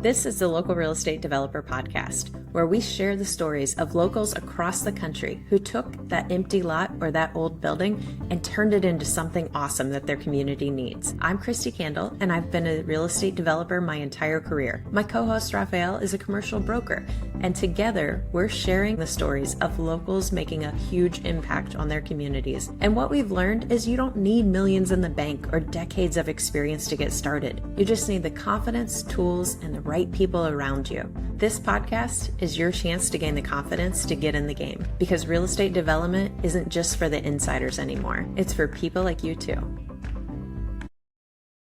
This is the Local Real Estate Developer Podcast, where we share the stories of locals across the country who took that empty lot or that old building and turned it into something awesome that their community needs. I'm Christy Kadoh, and I've been a real estate developer my entire career. My co-host Raphael is a commercial broker, and together we're sharing the stories of locals making a huge impact on their communities. And what we've learned is you don't need millions in the bank or decades of experience to get started. You just need the confidence, tools, and the right people around you. This podcast is your chance to gain the confidence to get in the game, because real estate development isn't just for the insiders anymore. It's for people like you too.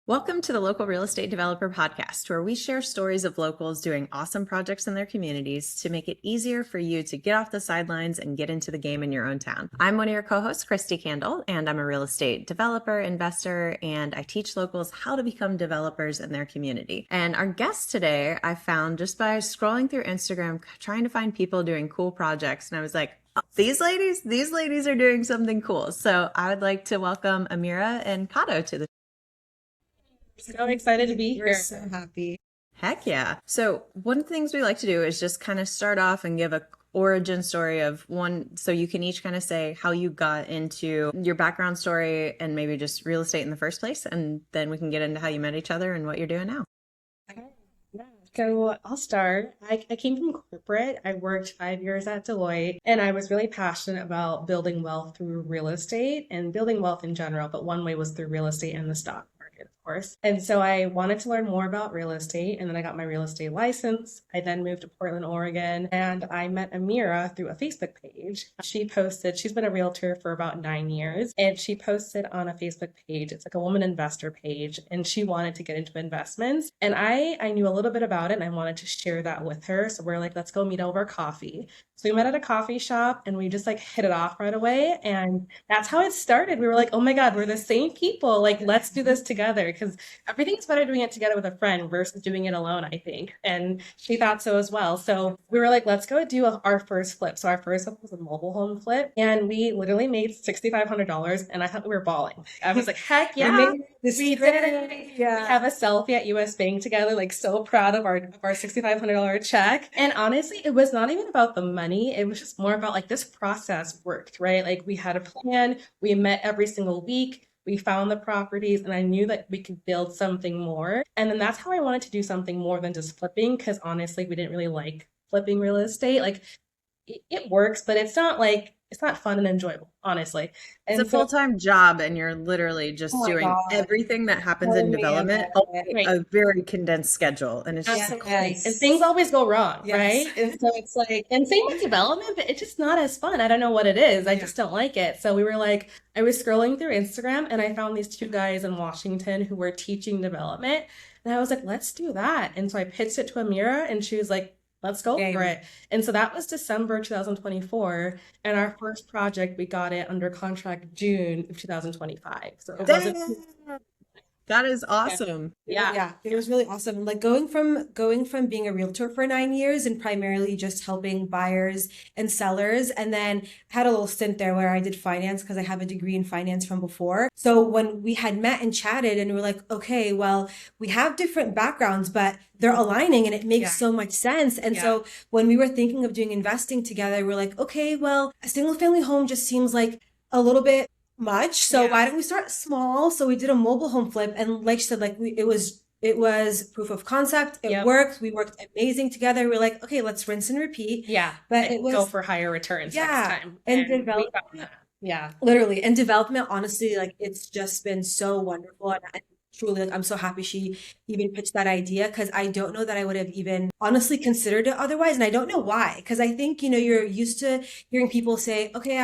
Welcome to the Local Real Estate Developer Podcast, where we share stories of locals doing awesome projects in their communities to make it easier for you to get off the sidelines and get into the game in your own town. I'm one of your co-hosts, Christy Kadoh, and I'm a real estate developer, investor, and I teach locals how to become developers in their community. And our guest today, I found just by scrolling through Instagram, trying to find people doing cool projects, and I was like, oh, these ladies are doing something cool. So I would like to welcome Amira and Kadoh to the So excited to be here. We're so happy. Heck yeah. So one of the things we like to do is just kind of start off and give a origin story of one, so you can each kind of say how you got into your background story and maybe just real estate in the first place, and then we can get into how you met each other and what you're doing now. So I'll start. I came from corporate. I worked 5 years at Deloitte, and I was really passionate about building wealth through real estate and building wealth in general, but one way was through real estate and the stock market, of course. And so I wanted to learn more about real estate, and then I got my real estate license. I then moved to Portland, Oregon, and I met Amira through a Facebook page. She posted, she's been a realtor for about 9 years, and she posted on a Facebook page, it's like a woman investor page, and she wanted to get into investments. And I knew a little bit about it, and I wanted to share that with her. So we're like, let's go meet over coffee. So we met at a coffee shop, and we just like hit it off right away. And that's how it started. We were like, oh my God, we're the same people. Like, let's do this together, because everything's better doing it together with a friend versus doing it alone, I think. And she thought so as well. So we were like, let's go do our first flip. So our first flip was a mobile home flip, and we literally made $6,500, and I thought we were balling. I was like, heck yeah, we did it. Yeah. We have a selfie at US Bank together, like so proud of our $6,500 check. And honestly, it was not even about the money. It was just more about like this process worked, right? Like we had a plan. We met every single week. We found the properties, and I knew that we could build something more. And then that's how I wanted to do something more than just flipping, because honestly, we didn't really like flipping real estate. Like it works, but it's not fun and enjoyable, honestly. And It's a full-time job, and you're literally just doing everything that happens in development on a very condensed schedule. And it's just absolutely. Yes. And things always go wrong, right? And so it's like, and same with development, but it's just not as fun. I don't know what it is. I just don't like it. So we were like, I was scrolling through Instagram, and I found these two guys in Washington who were teaching development. And I was like, let's do that. And so I pitched it to Amira, and she was like, let's go for it. And so that was December 2024. And our first project, we got it under contract June of 2025. So it wasn't. That is awesome. Yeah, it was really awesome. Like going from being a realtor for 9 years and primarily just helping buyers and sellers, and then had a little stint there where I did finance because I have a degree in finance from before. So when we had met and chatted, and we were like, okay, well, we have different backgrounds, but they're aligning, and it makes so much sense. And so when we were thinking of doing investing together, we're like, okay, well, a single family home just seems like a little bit much. So why don't we start small? So we did a mobile home flip, and like you said, like it was proof of concept. It worked. We worked amazing together. We're like, okay, let's rinse and repeat. Yeah. But it was go for higher returns next time. And development. Literally. And development, honestly, like it's just been so wonderful. And truly, like, I'm so happy she even pitched that idea, because I don't know that I would have even honestly considered it otherwise. And I don't know why, because I think, you're used to hearing people say, okay,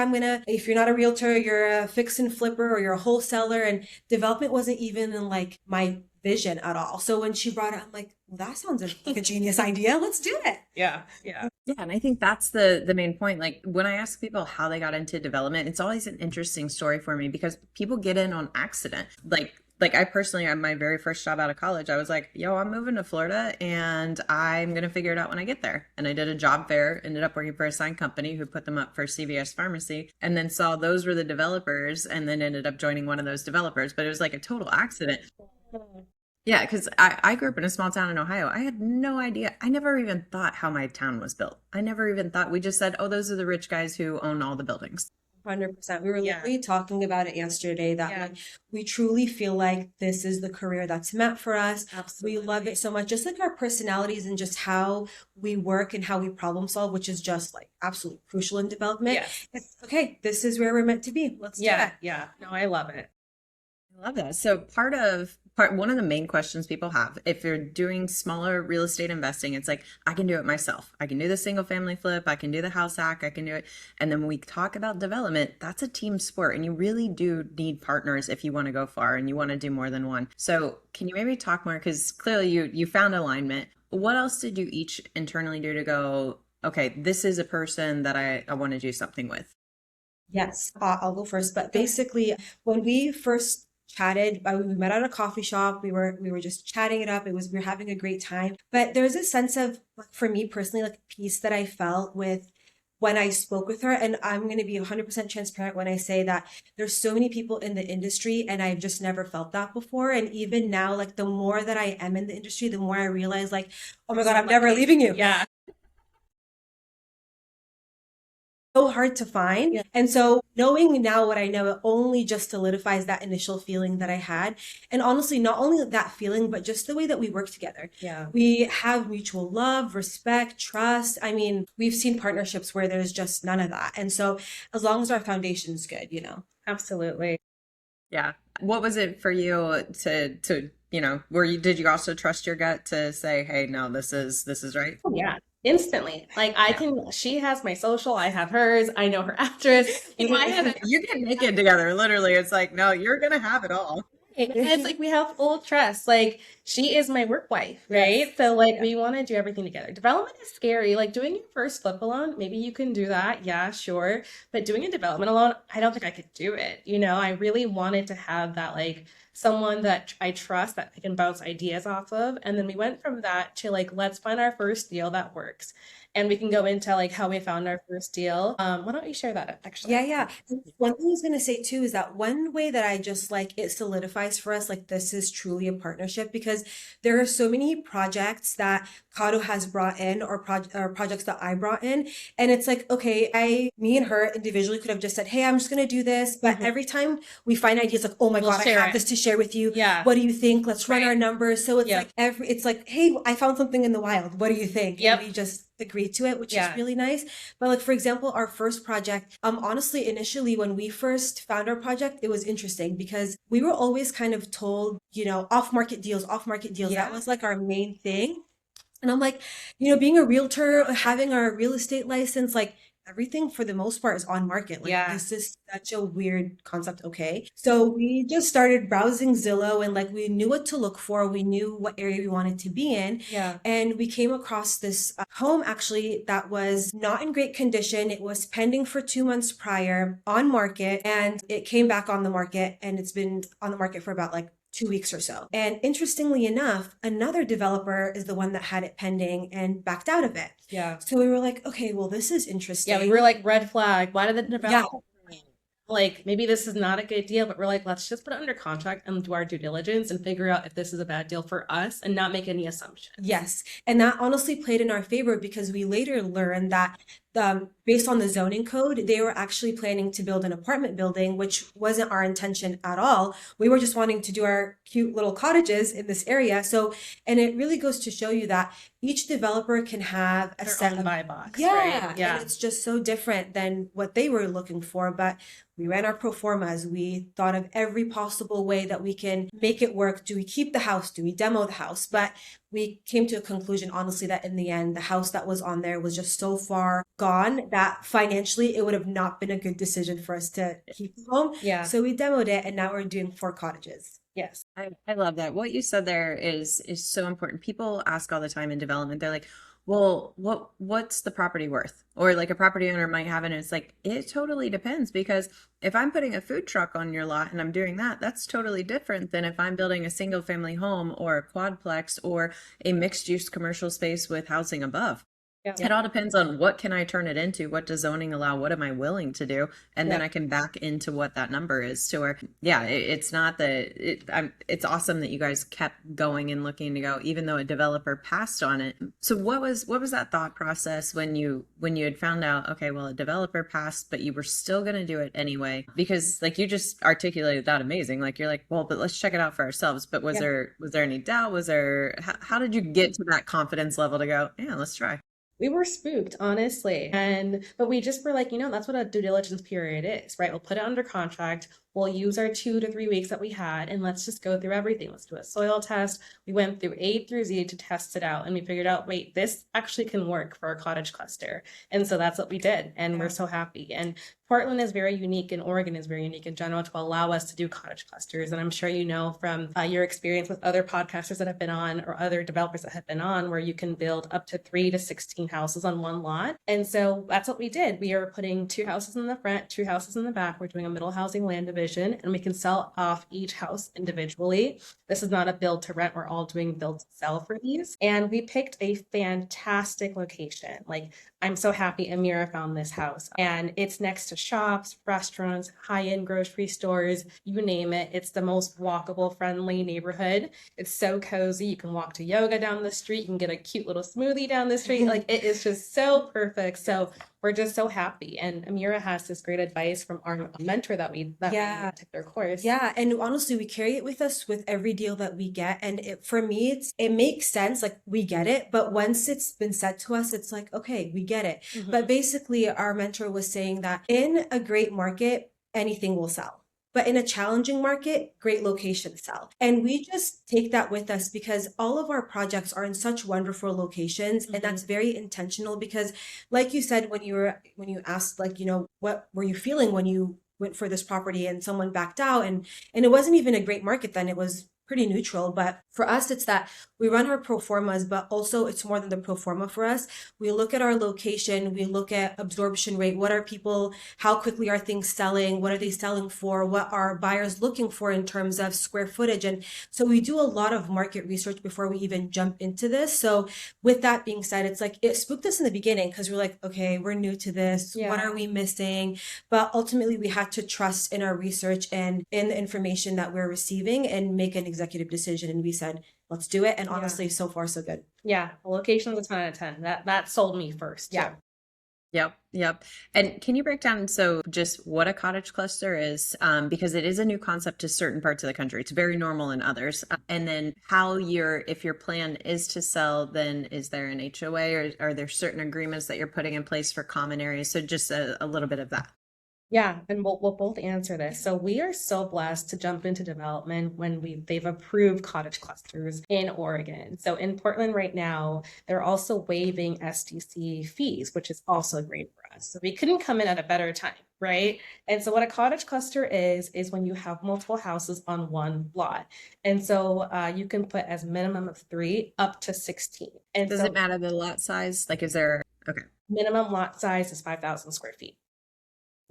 if you're not a realtor, you're a fix and flipper or you're a wholesaler, and development wasn't even in like my vision at all. So when she brought it, I'm like, well, that sounds like a genius idea. Let's do it. Yeah. And I think that's the main point. Like when I ask people how they got into development, it's always an interesting story for me, because people get in on accident. Like I personally, on my very first job out of college, I was like, yo, I'm moving to Florida and I'm going to figure it out when I get there. And I did a job fair, ended up working for a sign company who put them up for CVS Pharmacy, and then saw those were the developers, and then ended up joining one of those developers. But it was like a total accident. Yeah, because I grew up in a small town in Ohio. I had no idea. I never even thought how my town was built. I never even thought. We just said, oh, those are the rich guys who own all the buildings. 100%. We were Yeah. literally talking about it yesterday that Yeah. like we truly feel like this is the career that's meant for us. We love Absolutely. it so much, just like our personalities and just how we work and how we problem solve, which is just like absolutely crucial in development. Yes. It's, okay, this is where we're meant to be. Let's do Yeah. it. Yeah. No, I love it. I love that. So one of the main questions people have, if you're doing smaller real estate investing, it's like, I can do it myself. I can do the single family flip, I can do the house hack, I can do it. And then when we talk about development, that's a team sport. And you really do need partners if you want to go far and you want to do more than one. So can you maybe talk more? Because clearly you found alignment. What else did you each internally do to go, okay, this is a person that I want to do something with? Yes, I'll go first. But basically, when we first chatted, we met at a coffee shop. We were just chatting it up. We were having a great time. But there's a sense of, like, for me personally, like peace that I felt with when I spoke with her. And I'm going to be 100% transparent when I say that there's so many people in the industry, and I've just never felt that before. And even now, like the more that I am in the industry, the more I realize, like, oh my God, I'm never leaving you. Yeah. So hard to find. Yeah. And so knowing now what I know, it only just solidifies that initial feeling that I had. And honestly, not only that feeling, but just the way that we work together. Yeah. We have mutual love, respect, trust. I mean, we've seen partnerships where there's just none of that. And so as long as our foundation's good, you know. Absolutely. Yeah. What was it for you did you also trust your gut to say, hey, no, this is right? Oh, yeah. Instantly. Like she has my social, I have hers, I know her address. You know, I have You can make it together. Literally, it's like, no, you're gonna have it all. And it's like we have full trust. Like she is my work wife, right? Yes. So like we want to do everything together. Development is scary. Like doing your first flip alone, maybe you can do that. Yeah, sure. But doing a development alone, I don't think I could do it. You know, I really wanted to have that like someone that I trust that I can bounce ideas off of. And then we went from that to like, let's find our first deal that works. And we can go into like how we found our first deal. Why don't you share that actually? Yeah. And one thing I was gonna say too is that one way that I just like it solidifies for us like this is truly a partnership because there are so many projects that Kadoh has brought in or projects that I brought in, and it's like okay, me and her individually could have just said, hey, I'm just gonna do this, but every time we find ideas like, oh my We'll God, I share have it. this to share with you. Yeah. What do you think? Let's run Right. our numbers. So it's Yeah. like it's like, hey, I found something in the wild. What do you think? Yep. And we just agreed to it, which Yeah. is really nice. But like for example, our first project, honestly, initially when we first found our project, it was interesting because we were always kind of told, you know, off-market deals, off-market deals. Yeah. That was like our main thing. And I'm like, you know, being a realtor, having our real estate license, like everything for the most part is on market. Like Yeah. this is such a weird concept. Okay. So we just started browsing Zillow and like we knew what to look for. We knew what area we wanted to be in. Yeah. And we came across this home actually that was not in great condition. It was pending for 2 months prior on market and it came back on the market and it's been on the market for about like 2 weeks or so. And interestingly enough, another developer is the one that had it pending and backed out of it. Yeah. So we were like, okay, well, this is interesting. Yeah, we were like red flag. Why did the developer Yeah. like maybe this is not a good deal, but we're like, let's just put it under contract and do our due diligence and figure out if this is a bad deal for us and not make any assumptions. Yes. And that honestly played in our favor because we later learned that based on the zoning code, they were actually planning to build an apartment building, which wasn't our intention at all. We were just wanting to do our cute little cottages in this area. So, and it really goes to show you that each developer can have a Their set own of buy box, yeah, right? Yeah. and it's just so different than what they were looking for. But we ran our pro formas. We thought of every possible way that we can make it work. Do we keep the house? Do we demo the house? But we came to a conclusion, honestly, that in the end, the house that was on there was just so far gone that financially it would have not been a good decision for us to keep the home. Yeah. So we demoed it and now we're doing 4 cottages. Yes. I love that. What you said there is so important. People ask all the time in development, they're like, well, what's the property worth? Or like a property owner might have it, and it's like, it totally depends because if I'm putting a food truck on your lot and I'm doing that, that's totally different than if I'm building a single family home or a quadplex or a mixed use commercial space with housing above. Yeah. It all depends on what can I turn it into? What does zoning allow? What am I willing to do? And then Yeah. I can back into what that number is to where, yeah, it's not it's awesome that you guys kept going and looking to go, even though a developer passed on it. So what was that thought process when you had found out, okay, well, a developer passed, but you were still going to do it anyway? Because like you just articulated that amazing. Like you're like, well, but let's check it out for ourselves. But Yeah. was there any doubt? How did you get to that confidence level to go, yeah, let's try? We were spooked, honestly. But we just were like, that's what a due diligence period is, right? We'll put it under contract. We'll use our 2 to 3 weeks that we had and let's just go through everything. Let's do a soil test. We went through A through Z to test it out and we figured out, wait, this actually can work for our cottage cluster. And so that's what we did. And we're so happy. And Portland is very unique and Oregon is very unique in general to allow us to do cottage clusters. And I'm sure you know from your experience with other podcasters that have been on or other developers that have been on where you can build up to 3 to 16 houses on one lot. And so that's what we did. We are putting 2 houses in the front, 2 houses in the back. We're doing a middle housing land division and we can sell off each house individually. This is not a build to rent. We're all doing build to sell for these. And we picked a fantastic location. Like I'm so happy Amira found this house and it's next to shops, restaurants, high-end grocery stores, you name it. It's the most walkable, friendly neighborhood. It's so cozy. You can walk to yoga down the street. You can get a cute little smoothie down the street. Like it is just so perfect. So we're just so happy. And Amira has this great advice from our mentor that we took their course. Yeah, and honestly, we carry it with us with every deal that we get. And for me, it makes sense. Like we get it, but once it's been said to us, it's like, okay, we get it. Mhm. But basically, our mentor was saying that in a great market, anything will sell. But in a challenging market, great locations sell. And we just take that with us because all of our projects are in such wonderful locations. And that's very intentional because like you said, when you asked, like, what were you feeling when you went for this property and someone backed out, and it wasn't even a great market then, it was pretty neutral. But for us, it's that we run our pro formas, but also it's more than the pro forma for us. We look at our location, we look at absorption rate. What are people, how quickly are things selling? What are they selling for? What are buyers looking for in terms of square footage? And so we do a lot of market research before we even jump into this. So with that being said, it's like it spooked us in the beginning because we're like, okay, we're new to this. Yeah. What are we missing? But ultimately we had to trust in our research and in the information that we're receiving and make an executive decision. And we said, let's do it. And honestly, so far, so good. Yeah. The location's a 10 out of 10. That sold me first. Yeah. Yep. And can you break down just what a cottage cluster is? Because it is a new concept to certain parts of the country. It's very normal in others. And then if your plan is to sell, then is there an HOA or are there certain agreements that you're putting in place for common areas? So just a little bit of that. Yeah, and we'll both answer this. So we are so blessed to jump into development when they've approved cottage clusters in Oregon. So in Portland right now, they're also waiving SDC fees, which is also great for us. So we couldn't come in at a better time, right? And so what a cottage cluster is when you have multiple houses on one lot. And so you can put as minimum of 3 up to 16. And Does so it matter the lot size? Like, okay. minimum lot size is 5,000 square feet.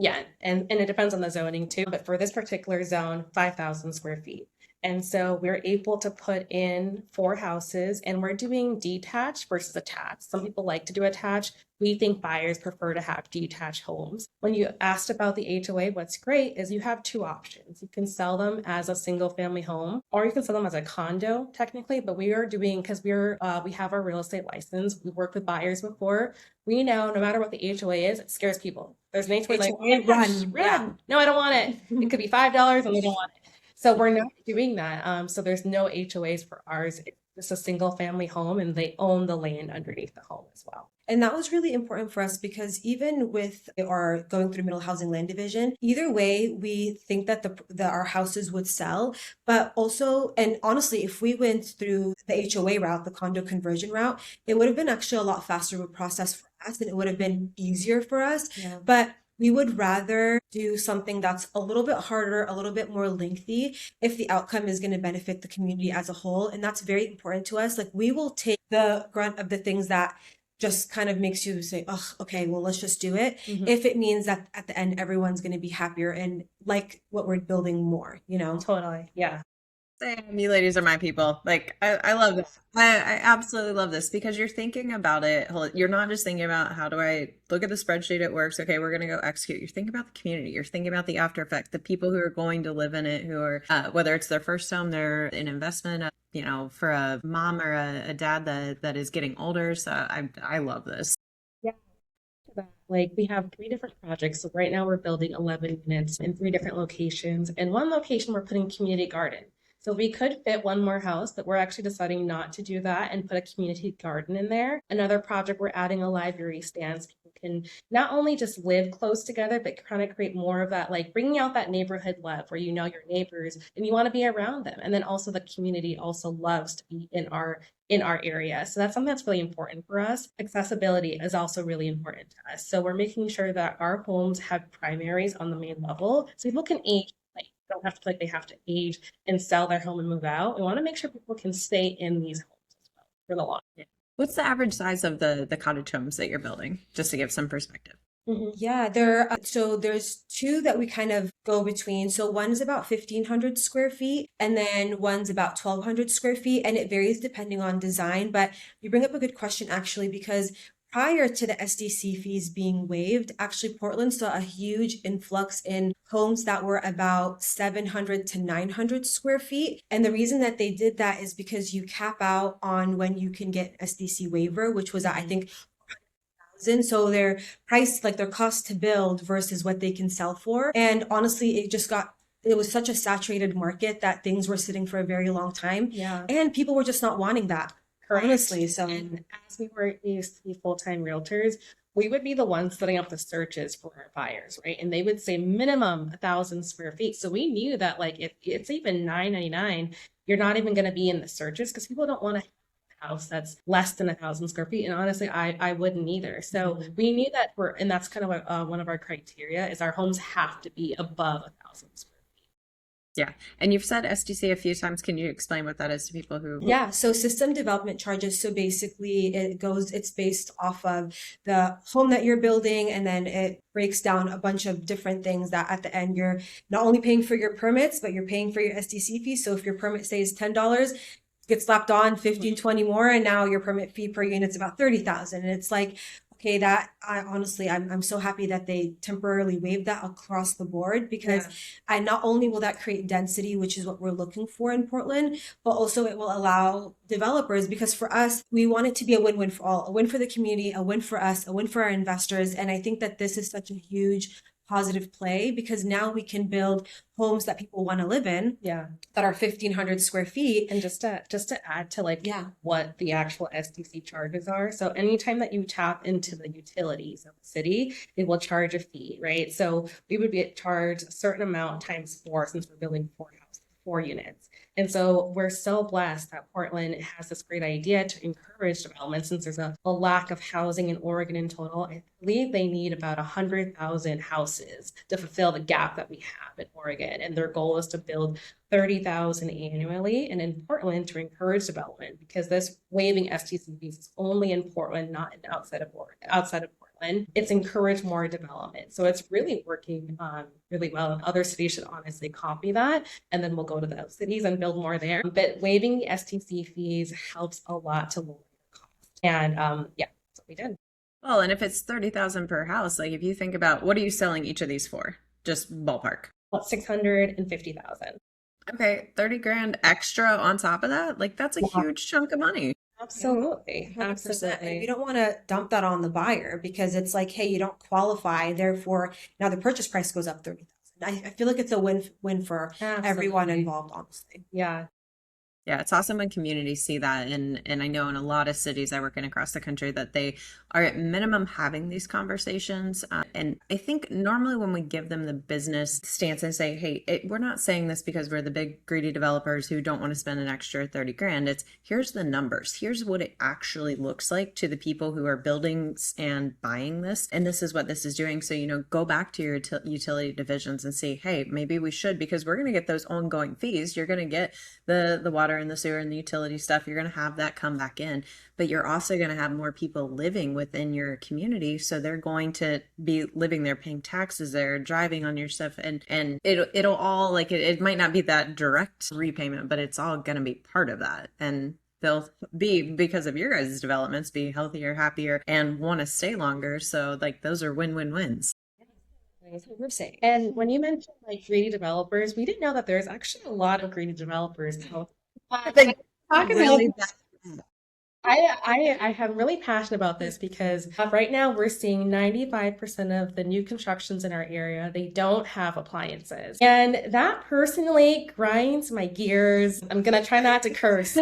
Yeah, and it depends on the zoning too, but for this particular zone, 5,000 square feet. And so we're able to put in 4 houses and we're doing detached versus attached. Some people like to do attached. We think buyers prefer to have detached homes. When you asked about the HOA, what's great is you have 2 options. You can sell them as a single family home or you can sell them as a condo technically, but we are doing, because we have our real estate license. We worked with buyers before. We know no matter what the HOA is, it scares people. There's an HOA like, run. Yeah. No, I don't want it. It could be $5 and we don't want it. So we're not doing that. So there's no HOAs for ours. It's just a single family home and they own the land underneath the home as well. And that was really important for us because even with our going through middle housing land division, either way, we think that our houses would sell. But also, and honestly, if we went through the HOA route, the condo conversion route, it would have been actually a lot faster of a process for us and it would have been easier for us. Yeah. But we would rather do something that's a little bit harder, a little bit more lengthy, if the outcome is going to benefit the community as a whole. And that's very important to us. Like we will take the grunt of the things that just kind of makes you say, oh, okay, well, let's just do it. Mhm. If it means that at the end, everyone's going to be happier and like what we're building more, Totally. Yeah. Damn, you ladies are my people. Like, I love this. I absolutely love this because you're thinking about it. You're not just thinking about how do I look at the spreadsheet, it works. Okay, we're going to go execute. You're thinking about the community. You're thinking about the after effect, the people who are going to live in it, who are, whether it's their first home, they're an investment, for a mom or a dad that is getting older. So I love this. Yeah. Like we have three different projects. So right now we're building 11 units in three different locations. And one location we're putting community garden. So we could fit one more house, but we're actually deciding not to do that and put a community garden in there. Another project, we're adding a library stand so people can not only just live close together, but kind of create more of that, like bringing out that neighborhood love where you know your neighbors and you want to be around them. And then also the community also loves to be in our area. So that's something that's really important for us. Accessibility is also really important to us. So we're making sure that our homes have primaries on the main level so people can age. Like, don't have to feel like they have to age and sell their home and move out. We want to make sure people can stay in these homes as well for the long term. What's the average size of the cottage homes that you're building, just to give some perspective? Yeah, so there's two that we kind of go between. So one's about 1,500 square feet, and then one's about 1,200 square feet, and it varies depending on design. But you bring up a good question actually, because prior to the SDC fees being waived, actually Portland saw a huge influx in homes that were about 700 to 900 square feet. And the reason that they did that is because you cap out on when you can get SDC waiver, which was, I think, so their price, like their cost to build versus what they can sell for. And honestly, it was such a saturated market that things were sitting for a very long time. Yeah. And people were just not wanting that, honestly. So And as we used to be full-time realtors, we would be the ones setting up the searches for our buyers, right? And they would say minimum 1,000 square feet. So we knew that like if it's even $999, you're not even going to be in the searches because people don't want to house that's less than 1,000 square feet. And honestly, I wouldn't either. So we knew that and that's kind of what, one of our criteria is our homes have to be above 1,000 square feet. Yeah. And you've said SDC a few times. Can you explain what that is to people who? Yeah. So system development charges. So basically it's based off of the home that you're building, and then it breaks down a bunch of different things that at the end you're not only paying for your permits, but you're paying for your SDC fee. So if your permit stays $10, get slapped on 15, 20 more, and now your permit fee per unit's about 30,000. And it's like, okay, I'm so happy that they temporarily waived that across the board, because I not only will that create density, which is what we're looking for in Portland, but also it will allow developers, because for us, we want it to be a win-win for all, a win for the community, a win for us, a win for our investors. And I think that this is such a huge positive play, because now we can build homes that people want to live in, that are 1,500 square feet. And just to add to what the actual SDC charges are. So anytime that you tap into the utilities of the city, it will charge a fee, right? So we would be charged a certain amount times 4, since we're building 4 units. And so we're so blessed that Portland has this great idea to encourage development, since there's a lack of housing in Oregon in total. I believe they need about 100,000 houses to fulfill the gap that we have in Oregon. And their goal is to build 30,000 annually. And in Portland, to encourage development, because this waiving STC fees is only in Portland, not outside of Portland. It's encouraged more development. So it's really working really well. And other cities should honestly copy that. And then we'll go to those cities and build more there. But waiving the STC fees helps a lot to lower the cost. And that's what we did. Well, and if it's 30,000 per house, like if you think about what are you selling each of these for? Just ballpark. About 650,000. Okay, 30 grand extra on top of that? Like that's a huge chunk of money. Absolutely. 100%. And we don't want to dump that on the buyer, because it's like, hey, you don't qualify, therefore now the purchase price goes up 30,000. I feel like it's a win for everyone involved, honestly. Yeah. Yeah, it's awesome when communities see that. And I know in a lot of cities I work in across the country that they are at minimum having these conversations. And I think normally when we give them the business stance and say, hey, we're not saying this because we're the big greedy developers who don't want to spend an extra 30 grand. It's here's the numbers. Here's what it actually looks like to the people who are building and buying this. And this is what this is doing. So, go back to your utility divisions and say, hey, maybe we should, because we're going to get those ongoing fees. You're going to get the water water and the sewer and the utility stuff, you're going to have that come back in, but you're also going to have more people living within your community. So they're going to be living there, paying taxes there, driving on your stuff. And it'll all like, it might not be that direct repayment, but it's all going to be part of that. And they'll be, because of your guys' developments, be healthier, happier, and want to stay longer. So like those are win-win-wins. That's what we're saying. And when you mentioned like greedy developers, we didn't know that there's actually a lot of greedy developers. So, They talk really about I am really passionate about this because right now we're seeing 95% of the new constructions in our area, they don't have appliances. And that personally grinds my gears. I'm gonna try not to curse.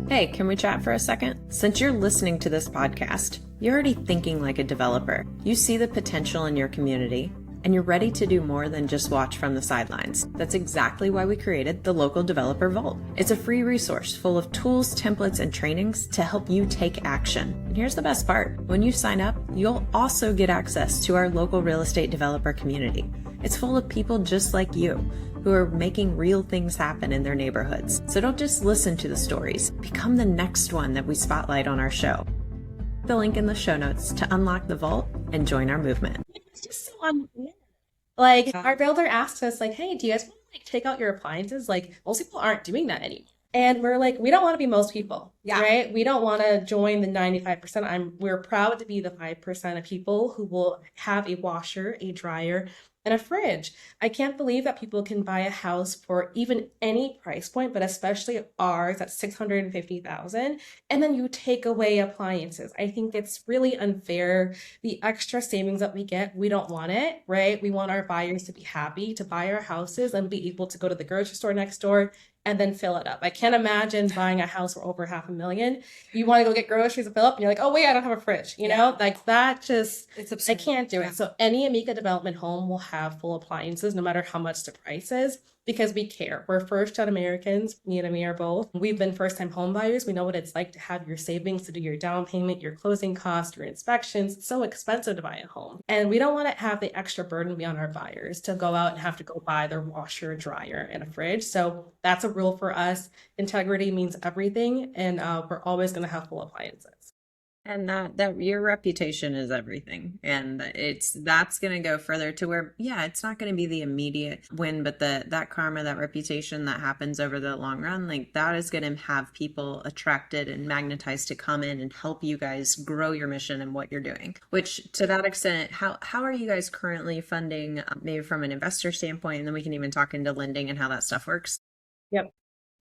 Hey, can we chat for a second? Since you're listening to this podcast, you're already thinking like a developer. You see the potential in your community, and you're ready to do more than just watch from the sidelines. That's exactly why we created the Local Developer Vault. It's a free resource full of tools, templates, and trainings to help you take action. And here's the best part. When you sign up, you'll also get access to our local real estate developer community. It's full of people just like you who are making real things happen in their neighborhoods. So don't just listen to the stories. Become the next one that we spotlight on our show. The link in the show notes to unlock the vault and join our movement. It's just so unfair. Like our builder asked us, like, "Hey, do you guys want to like take out your appliances?" Like most people aren't doing that anymore. And we're like, we don't want to be most people, right? We don't want to join the 95%. We're proud to be the 5% of people who will have a washer, a dryer, and a fridge. I can't believe that people can buy a house for even any price point, but especially ours at $650,000, and then you take away appliances. I think it's really unfair. The extra savings that we get, we don't want it, right? We want our buyers to be happy to buy our houses and be able to go to the grocery store next door and then fill it up. I can't imagine buying a house for over $500,000. You want to go get groceries and fill up, and you're like, oh wait, I don't have a fridge. You know, like that just, It's absurd. I can't do it. So any Amika development home will have full appliances, no matter how much the price is, because we care. We're first-gen Americans. Me and Amir both. We've been first-time home buyers. We know what it's like to have your savings to do your down payment, your closing costs, your inspections. It's so expensive to buy a home. And we don't want to have the extra burden be on our buyers to go out and have to go buy their washer, dryer, and a fridge. So that's a rule for us. Integrity means everything, and we're always going to have full appliances. And that your reputation is everything. And that's going to go further to where, yeah, it's not going to be the immediate win, but that karma, that reputation that happens over the long run, like that is going to have people attracted and magnetized to come in and help you guys grow your mission and what you're doing. Which to that extent, how are you guys currently funding, maybe from an investor standpoint, and then we can even talk into lending and how that stuff works? Yep.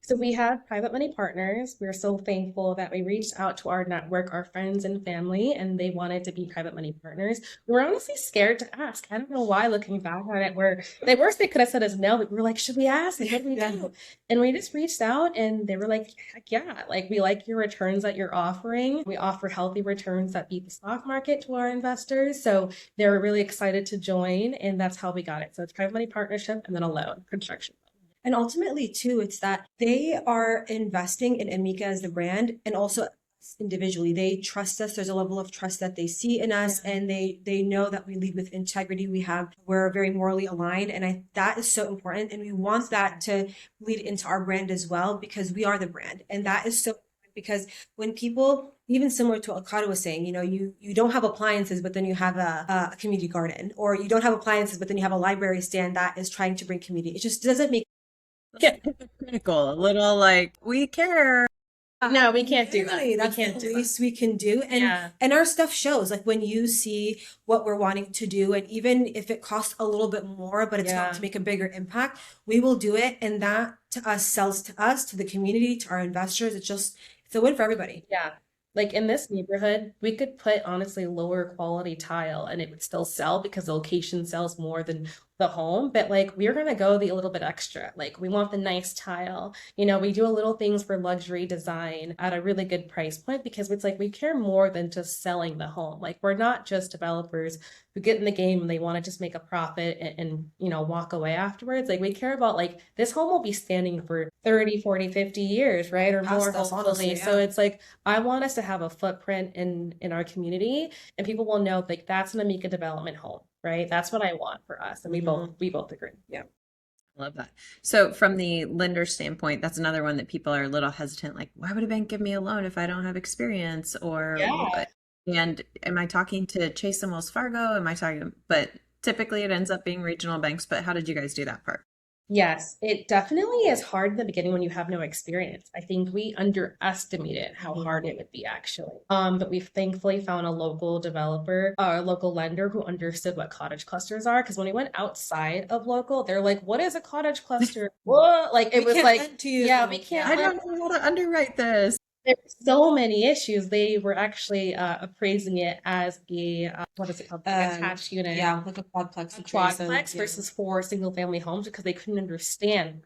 So we have private money partners. We're so thankful that we reached out to our network, our friends and family, and they wanted to be private money partners. We were honestly scared to ask. I don't know why, looking back on it, the worst they could have said is no, but we were like, should we ask? What do we do? And we just reached out and they were like, heck yeah, like we like your returns that you're offering. We offer healthy returns that beat the stock market to our investors. So they were really excited to join, and that's how we got it. So it's private money partnership and then a loan, construction. And ultimately, too, it's that they are investing in Amika as the brand and also us individually. They trust us. There's a level of trust that they see in us, and they know that we lead with integrity. We're very morally aligned, and that is so important. And we want that to lead into our brand as well, because we are the brand. And that is so important, because when people, even similar to what Kadoh was saying, you don't have appliances, but then you have a community garden, or you don't have appliances, but then you have a library stand that is trying to bring community. It just doesn't make critical, a little like we care. No, we can't do that. That's we can't the do least we can do. And our stuff shows, like when you see what we're wanting to do, and even if it costs a little bit more, but it's going to make a bigger impact, we will do it. And that to us sells to us, to the community, to our investors. It's a win for everybody. Yeah. Like in this neighborhood, we could put honestly lower quality tile and it would still sell because the location sells more than the home. But like we're gonna go the a little bit extra. Like we want the nice tile. We do a little things for luxury design at a really good price point, because it's like we care more than just selling the home. Like we're not just developers who get in the game and they want to just make a profit and walk away afterwards. Like we care about like this home will be standing for 30, 40, 50 years, right? Or more, hopefully. So it's like I want us to have a footprint in our community, and people will know like that's an Amika development home, right? That's what I want for us, and we both agree. Yeah. Love that. So from the lender standpoint, that's another one that people are a little hesitant, like, why would a bank give me a loan if I don't have experience or Yeah. what? And am I talking to Chase and Wells Fargo? Am I talking, but typically it ends up being regional banks, but how did you guys do that part? Yes, it definitely is hard in the beginning when you have no experience. I think we underestimated how hard it would be actually. But we've thankfully found a local developer or a local lender who understood what cottage clusters are. Because when we went outside of local, they're like, "What is a cottage cluster?" What? Like it We was can't like, lend to you. yeah, we can't I lend. don't know how to underwrite this. There's so many issues. They were actually appraising it as a what is it called? Like attached unit. Yeah, like a quadplex A situation. quadplex Yeah. versus four single family homes because they couldn't understand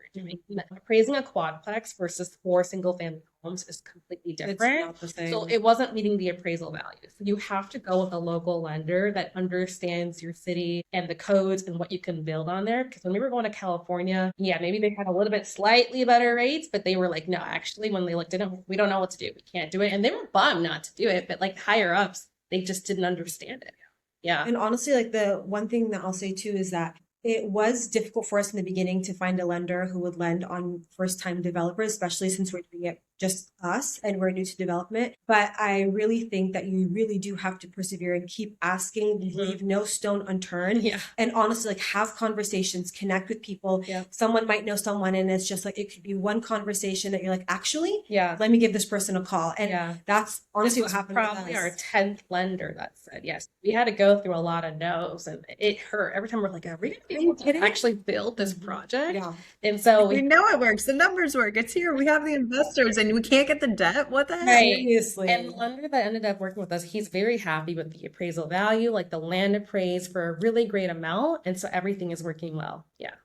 appraising a quadplex versus four single family homes is completely It's different. not the same. So it wasn't meeting the appraisal values. You have to go with a local lender that understands your city and the codes and what you can build on there. Because when we were going to California, yeah, maybe they had a little bit slightly better rates, but they were like, no, actually, when they looked at it, we don't know what to do. We can't do it. And they were bummed not to do it, but like higher ups, they just didn't understand it. Yeah. And honestly, like the one thing that I'll say too is that it was difficult for us in the beginning to find a lender who would lend on first time developers, especially since we're doing it just us and we're new to development. But I really think that you really do have to persevere and keep asking, leave no stone unturned. Yeah. And honestly, like have conversations, connect with people. Yeah. Someone might know someone, and it's just like it could be one conversation that you're like, actually, Yeah. let me give this person a call. And Yeah. that's honestly This what was happened with probably us. our 10th lender that said yes. We had to go through a lot of no's and it hurt. Every time we're like, are we going to be able to actually build this project? Yeah. And so We know it works. The numbers work. It's here. We have the investors and we can't get the debt. What the heck? Right. Seriously. And the lender that ended up working with us, he's very happy with the appraisal value, like the land appraised for a really great amount. And so everything is working well. Yeah.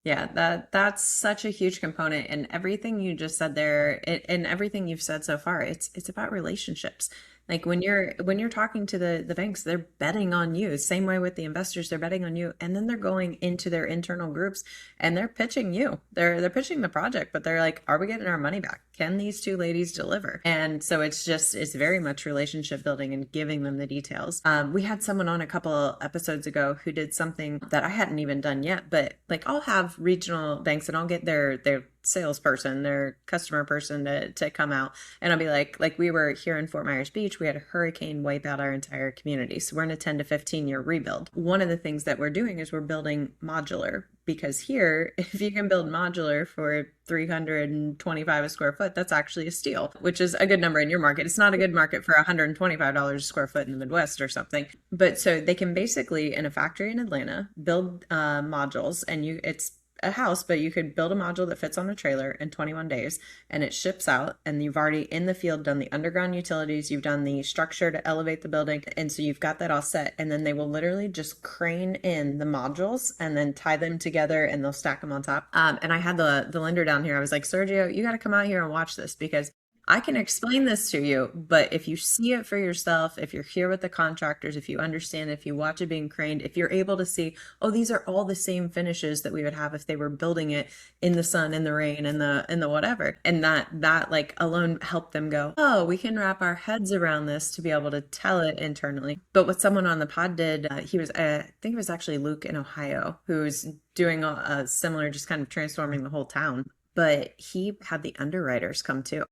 Yeah, that's such a huge component, and everything you just said there, and everything you've said so far, it's about relationships. Like when you're talking to the banks, they're betting on you. Same way with the investors, they're betting on you, and then they're going into their internal groups and they're pitching you. They're pitching the project, but they're like, "Are we getting our money back? Can these two ladies deliver?" And so it's very much relationship building and giving them the details. We had someone on a couple episodes ago who did something that I hadn't even done yet, but like I'll have regional banks and I'll get their salesperson, their customer person to come out, and I'll be like we were here in Fort Myers Beach, we had a hurricane wipe out our entire community. So we're in a 10 to 15 year rebuild. One of the things that we're doing is we're building modular, because here, if you can build modular for 325 a square foot, that's actually a steal, which is a good number in your market. It's not a good market for $125 a square foot in the Midwest or something. But so they can basically, in a factory in Atlanta, build modules, and it's a house, but you could build a module that fits on a trailer in 21 days and it ships out, and you've already in the field done the underground utilities, you've done the structure to elevate the building, and so you've got that all set, and then they will literally just crane in the modules and then tie them together and they'll stack them on top. And I had the lender down here. I was like, Sergio, you got to come out here and watch this, because I can explain this to you, but if you see it for yourself, if you're here with the contractors, if you understand, if you watch it being craned, if you're able to see, oh, these are all the same finishes that we would have if they were building it in the sun, in the rain, in the whatever. And that like alone helped them go, oh, we can wrap our heads around this to be able to tell it internally. But what someone on the pod did, he was, I think it was actually Luke in Ohio, who's doing a similar, just kind of transforming the whole town. But he had the underwriters come too.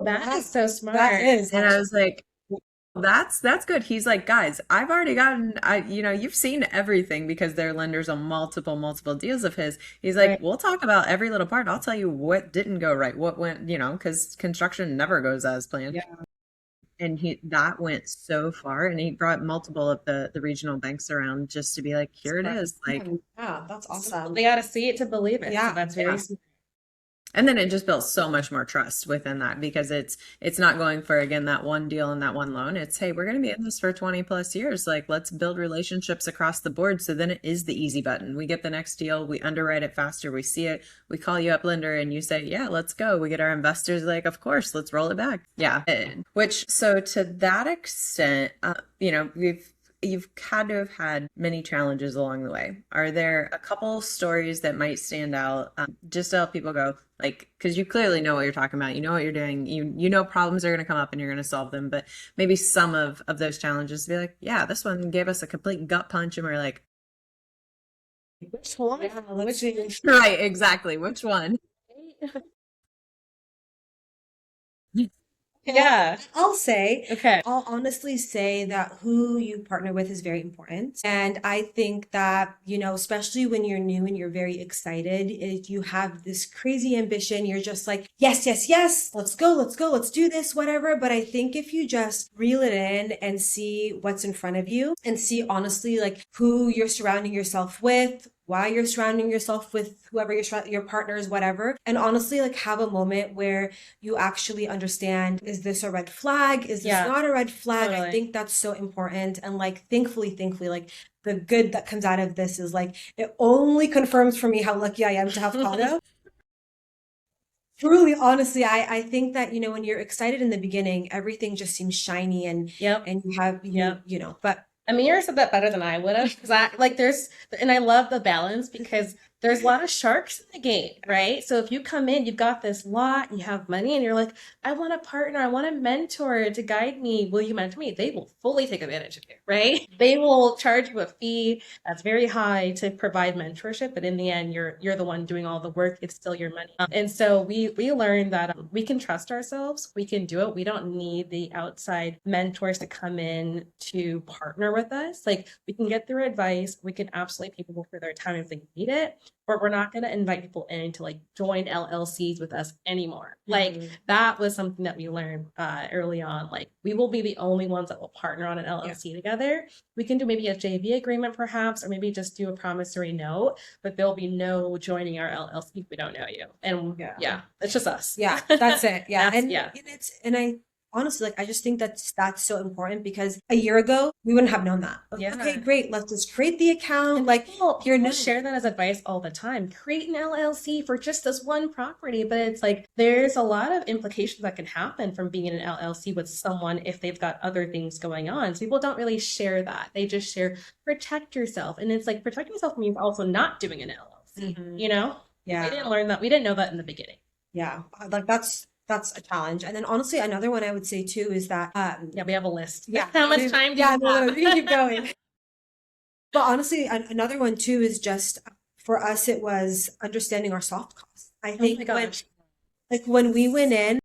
That is so smart. That is. And I was like, that's good. He's like, guys, I've already gotten, you've seen everything, because they're lenders on multiple deals of his. He's like, Right. we'll talk about every little part. I'll tell you what didn't go right, what went, because construction never goes as planned. Yeah. And that went so far, and he brought multiple of the regional banks around just to be like, here it is. Like, Yeah, that's awesome. They got to see it to believe it. Yeah. So that's very Yeah. smart. and then it just built so much more trust within that, because it's not going for, again, that one deal and that one loan. It's, hey, we're going to be in this for 20 plus years. Like, let's build relationships across the board. So then it is the easy button. We get the next deal, we underwrite it faster, we see it, we call you up, lender, and you say, yeah, let's go. We get our investors like, of course, let's roll it back. Yeah. Which, so to that extent, you've had to have had many challenges along the way. Are there a couple stories that might stand out, just to help people go, like, because you clearly know what you're talking about, you know what you're doing, you know problems are going to come up and you're going to solve them, but maybe some of those challenges to be like, yeah, this one gave us a complete gut punch and we're like, Which one? Yeah, let's see. Right, exactly. Which one? Yeah. Okay. I'll honestly say that who you partner with is very important. And I think that, especially when you're new and you're very excited, if you have this crazy ambition, you're just like, yes, yes, yes, let's go, let's do this, whatever. But I think if you just reel it in and see what's in front of you and see honestly, like who you're surrounding yourself with, why you're surrounding yourself with whoever your partners, whatever. And honestly, like have a moment where you actually understand, is this a red flag? Is this not a red flag? Totally. I think that's so important. And like, thankfully, like the good that comes out of this is like, it only confirms for me how lucky I am to have Kadoh. Truly, honestly, I think that, when you're excited in the beginning, everything just seems shiny and and you have, but Amir said that better than I would have, because I love the balance, because there's a lot of sharks in the game, right? So if you come in, you've got this lot, and you have money, and you're like, I want a partner, I want a mentor to guide me. Will you mentor me? They will fully take advantage of you, right? They will charge you a fee that's very high to provide mentorship, but in the end, you're the one doing all the work. It's still your money. And so we learned that we can trust ourselves. We can do it. We don't need the outside mentors to come in to partner with us. Like, we can get their advice. We can absolutely pay people for their time if they need it, but we're not going to invite people in to like join LLCs with us anymore. Like, that was something that we learned early on. Like, we will be the only ones that will partner on an LLC together. We can do maybe a JV agreement perhaps, or maybe just do a promissory note, but there'll be no joining our LLC if we don't know you. And it's just us. Yeah, that's it. Yeah. And I honestly, like, I just think that's so important, because a year ago we wouldn't have known that. Like, okay, great, let's just create the account. And like, people share that as advice all the time. Create an LLC for just this one property, but it's like there's a lot of implications that can happen from being in an LLC with someone if they've got other things going on. So people don't really share that. They just share protect yourself, and it's like protecting yourself means also not doing an LLC. Yeah, we didn't learn that. We didn't know that in the beginning. Yeah, like that's a challenge. And then honestly, another one I would say too is that we have a list. Yeah, how much time do you have? No, we can keep going. But honestly, another one too is just, for us, it was understanding our soft costs. I think when we went in.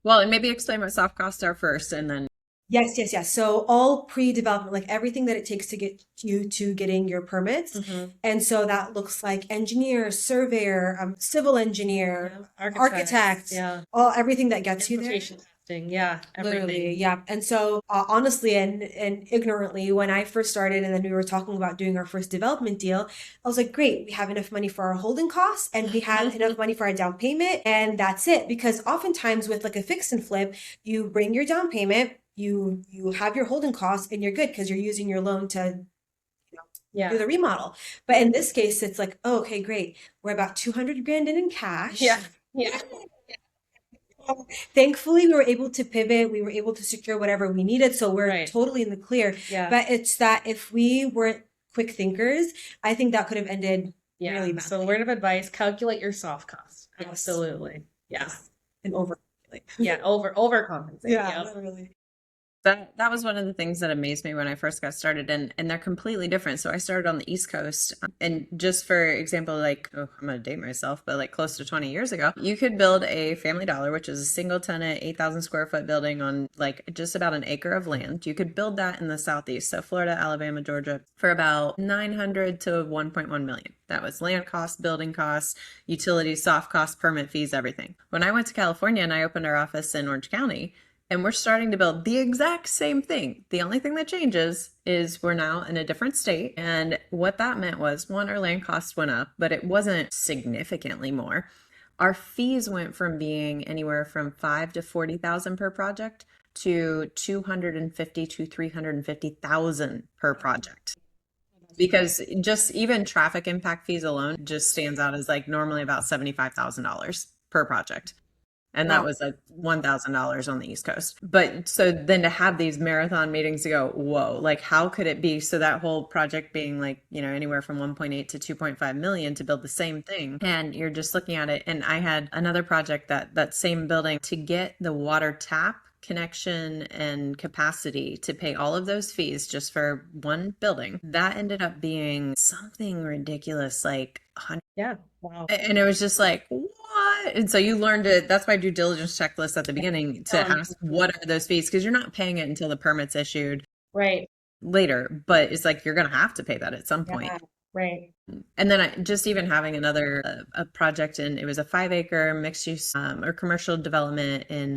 Well, and maybe explain what soft costs are first, and then. Yes. So all pre-development, like everything that it takes to get you to getting your permits. And so that looks like engineer, surveyor, civil engineer, architect, everything that gets you there. Testing, everything. Literally, yeah. And so honestly and ignorantly, when I first started and then we were talking about doing our first development deal, I was like, great, we have enough money for our holding costs and we have enough money for our down payment, and that's it. Because oftentimes with like a fix and flip, you bring your down payment, you have your holding costs, and you're good because you're using your loan to do the remodel. But in this case, it's like, oh, okay, great, we're about 200 grand in cash. Yeah. Thankfully, we were able to pivot. We were able to secure whatever we needed, so we're totally in the clear. But it's that if we weren't quick thinkers, I think that could have ended really badly. So, word of advice: calculate your soft costs. Absolutely, and overcalculate. Overcompensate. Literally. That was one of the things that amazed me when I first got started, and they're completely different. So I started on the East Coast, and just for example, like, I'm gonna date myself, but like close to 20 years ago, you could build a Family Dollar, which is a single tenant, 8,000 square foot building on like just about an acre of land. You could build that in the Southeast, so Florida, Alabama, Georgia, for about 900 to 1.1 million. That was land costs, building costs, utilities, soft costs, permit fees, everything. When I went to California and I opened our office in Orange County, and we're starting to build the exact same thing. The only thing that changes is we're now in a different state. And what that meant was, one, our land costs went up, but it wasn't significantly more. Our fees went from being anywhere from $5,000 to $40,000 per project to $250,000 to $350,000 per project. Because just even traffic impact fees alone just stands out as like normally about $75,000 per project. And that was like $1,000 on the East Coast. But so then to have these marathon meetings to go, whoa, like how could it be? So that whole project being like, anywhere from 1.8 to 2.5 million to build the same thing. And you're just looking at it. And I had another project, that same building, to get the water tap connection and capacity to pay all of those fees just for one building, that ended up being something ridiculous, like 100. Yeah. Wow. And it was just like, what? And so you learned it. That's my due diligence checklist at the beginning to ask, what are those fees? Because you're not paying it until the permit's issued Right. later, but it's like you're going to have to pay that at some point. Yeah. Right. And then just even having another a project, and it was a 5-acre mixed use or commercial development in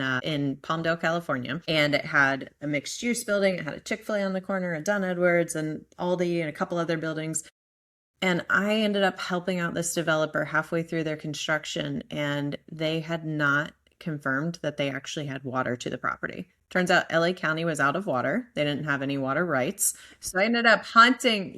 Palmdale, California, and it had a mixed use building. It had a Chick-fil-A on the corner, a Dunn Edwards, and Aldi, and a couple other buildings. And I ended up helping out this developer halfway through their construction, and they had not confirmed that they actually had water to the property. Turns out LA County was out of water. They didn't have any water rights. So I ended up hunting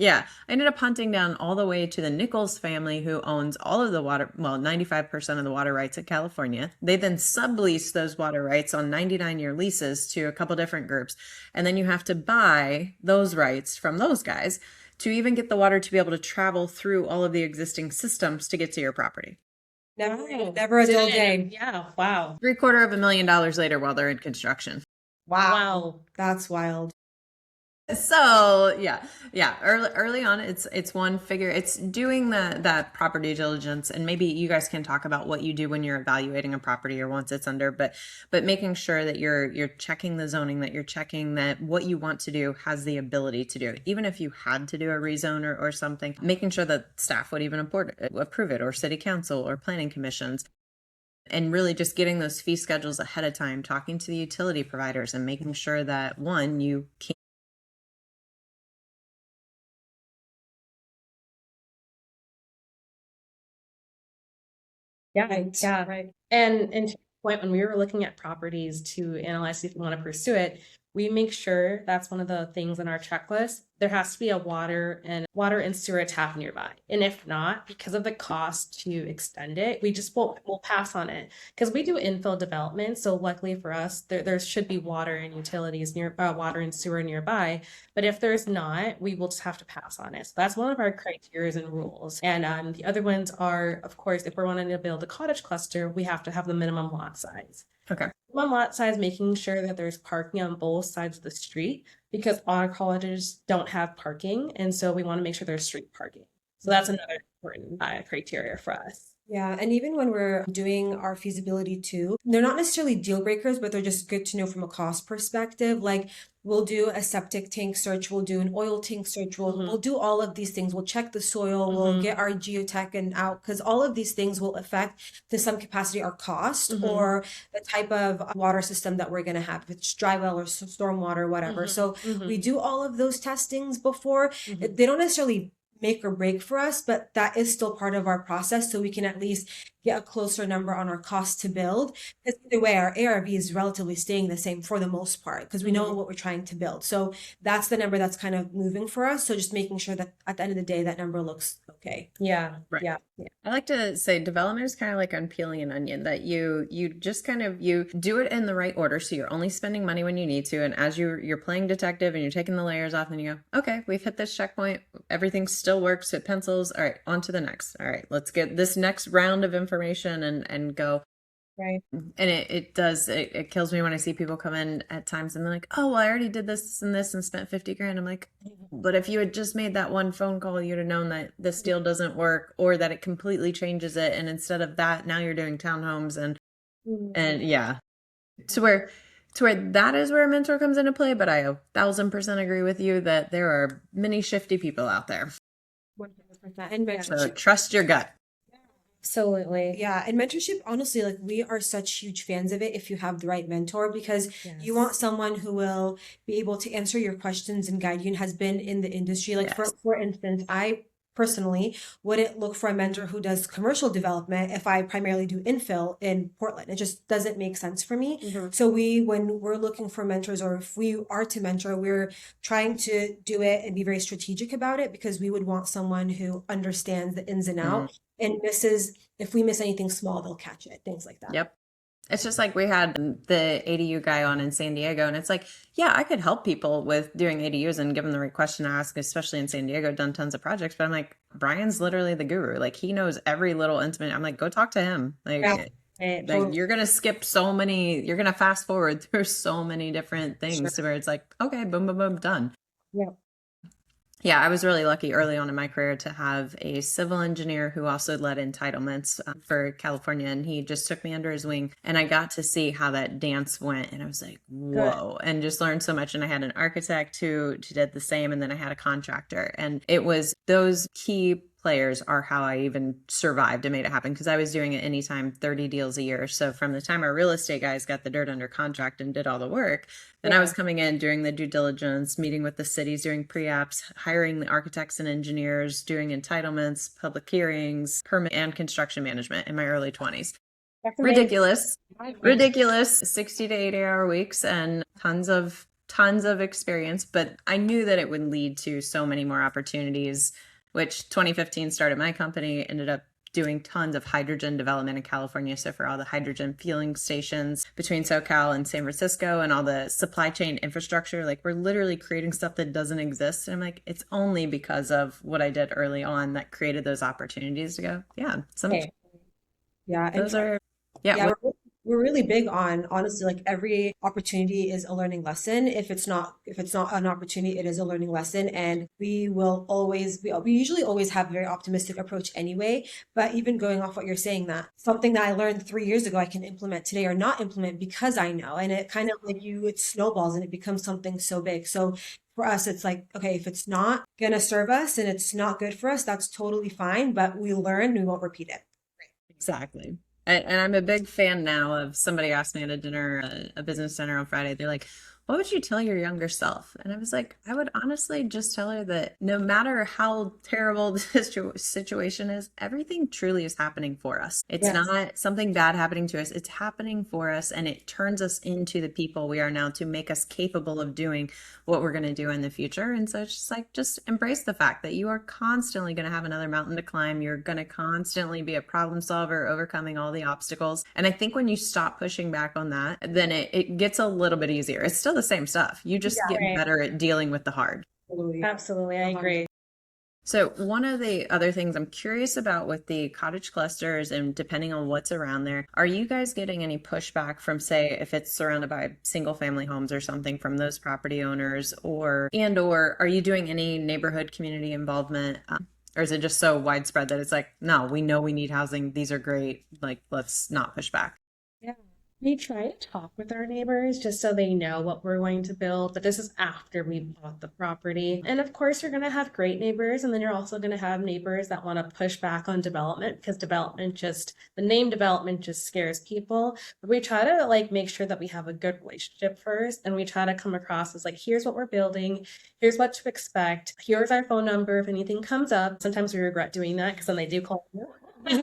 down all the way to the Nichols family, who owns all of the water, 95% of the water rights in California. They then sublease those water rights on 99-year leases to a couple different groups. And then you have to buy those rights from those guys to even get the water to be able to travel through all of the existing systems to get to your property. Never a dull day. Yeah. Wow. $750,000 later while they're in construction. Wow. That's wild. So yeah. Early on, it's one figure. It's doing that property diligence, and maybe you guys can talk about what you do when you're evaluating a property or once it's under, but making sure that you're checking the zoning, that you're checking that what you want to do has the ability to do it. Even if you had to do a rezone or something, making sure that staff would even approve it, or city council or planning commissions. And really just getting those fee schedules ahead of time, talking to the utility providers, and making sure that one, you can. Yeah. Right. Yeah. Right. And to your point, when we were looking at properties to analyze if we want to pursue it, we make sure that's one of the things on our checklist. There has to be a water and sewer tap nearby. And if not, because of the cost to extend it, we'll pass on it. Because we do infill development. So luckily for us, there should be water and utilities water and sewer nearby. But if there's not, we will just have to pass on it. So that's one of our criteria and rules. And the other ones are, of course, if we're wanting to build a cottage cluster, we have to have the minimum lot size. Okay. Minimum lot size, making sure that there's parking on both sides of the street, because our colleges don't have parking. And so we want to make sure there's street parking. So that's another important criteria for us. Yeah, and even when we're doing our feasibility too, they're not necessarily deal breakers, but they're just good to know from a cost perspective. Like we'll do a septic tank search, we'll do an oil tank search, we'll do all of these things. We'll check the soil, we'll get our geotech and out, because all of these things will affect to some capacity our cost or the type of water system that we're going to have, if it's dry well or stormwater, whatever. So we do all of those testings before. They don't necessarily make or break for us, but that is still part of our process, so we can at least get a closer number on our cost to build. Because either way, our ARV is relatively staying the same for the most part, because we know what we're trying to build. So that's the number that's kind of moving for us. So just making sure that at the end of the day, that number looks okay. Yeah. Right. Yeah. I like to say development is kind of like unpeeling an onion, that you just kind of, you do it in the right order. So you're only spending money when you need to. And as you're playing detective and you're taking the layers off, and you go, okay, we've hit this checkpoint. Everything still works. It pencils. All right, on to the next. All right, let's get this next round of information and go. Right. And it kills me when I see people come in at times and they're like, oh, well, I already did this and this and spent 50 grand. I'm like, but if you had just made that one phone call, you'd have known that this deal doesn't work, or that it completely changes it. And instead of that, now you're doing townhomes and yeah, to where that is where a mentor comes into play. But I 1,000% agree with you that there are many shifty people out there. 100%. And mentorship. So trust your gut. Absolutely. Yeah, and mentorship, honestly, like we are such huge fans of it if you have the right mentor, because you want someone who will be able to answer your questions and guide you and has been in the industry. Like for instance, I personally wouldn't look for a mentor who does commercial development if I primarily do infill in Portland. It just doesn't make sense for me. So when we're looking for mentors, or if we are to mentor, we're trying to do it and be very strategic about it, because we would want someone who understands the ins and outs. And if we miss anything small, they'll catch it, things like that. Yep. It's just like we had the ADU guy on in San Diego, and it's like, yeah, I could help people with doing ADUs and give them the right question to ask, especially in San Diego, done tons of projects. But I'm like, Brian's literally the guru. Like, he knows every little intimate. I'm like, go talk to him. Like, Like you're going to skip so many, you're going to fast forward through so many different things to where it's like, okay, boom, boom, boom, done. Yeah. Yeah, I was really lucky early on in my career to have a civil engineer who also led entitlements for California, and he just took me under his wing, and I got to see how that dance went, and I was like, whoa, and just learned so much. And I had an architect who did the same, and then I had a contractor, and it was those key players are how I even survived and made it happen, because I was doing it anytime 30 deals a year. So from the time our real estate guys got the dirt under contract and did all the work, then I was coming in, doing the due diligence, meeting with the cities, doing pre-apps, hiring the architects and engineers, doing entitlements, public hearings, permit and construction management in my early 20s. Ridiculous 60 to 80 hour weeks and tons of experience. But I knew that it would lead to so many more opportunities, which 2015 started my company, ended up doing tons of hydrogen development in California. So for all the hydrogen fueling stations between SoCal and San Francisco and all the supply chain infrastructure, like we're literally creating stuff that doesn't exist. And I'm like, it's only because of what I did early on that created those opportunities to go, those are, we're really big on, honestly, like every opportunity is a learning lesson. If it's not an opportunity, it is a learning lesson. And we usually always have a very optimistic approach anyway. But even going off what you're saying, that something that I learned 3 years ago I can implement today or not implement because I know. And it kind of like it snowballs and it becomes something so big. So for us, it's like, okay, if it's not gonna serve us and it's not good for us, that's totally fine. But we learn, we won't repeat it. Exactly. And I'm a big fan now of, somebody asked me at a dinner, a business dinner on Friday, they're like, what would you tell your younger self? And I was like, I would honestly just tell her that no matter how terrible the situation is, everything truly is happening for us. It's not something bad happening to us. It's happening for us, and it turns us into the people we are now to make us capable of doing what we're going to do in the future. And so it's just like, just embrace the fact that you are constantly going to have another mountain to climb. You're going to constantly be a problem solver, overcoming all the obstacles. And I think when you stop pushing back on that, then it gets a little bit easier. It's still the same stuff. You just get better at dealing with the hard. Absolutely. I agree. So one of the other things I'm curious about with the cottage clusters, and depending on what's around there, are you guys getting any pushback from, say, if it's surrounded by single family homes or something, from those property owners, or are you doing any neighborhood community involvement? Or is it just so widespread that it's like, no, we know we need housing. These are great. Like, let's not push back. Yeah. We try to talk with our neighbors just so they know what we're going to build, but this is after we bought the property. And of course, you're going to have great neighbors, and then you're also going to have neighbors that want to push back on development, because the name development just scares people. But we try to like make sure that we have a good relationship first, and we try to come across as like, here's what we're building, here's what to expect, here's our phone number if anything comes up. Sometimes we regret doing that because then they do call you.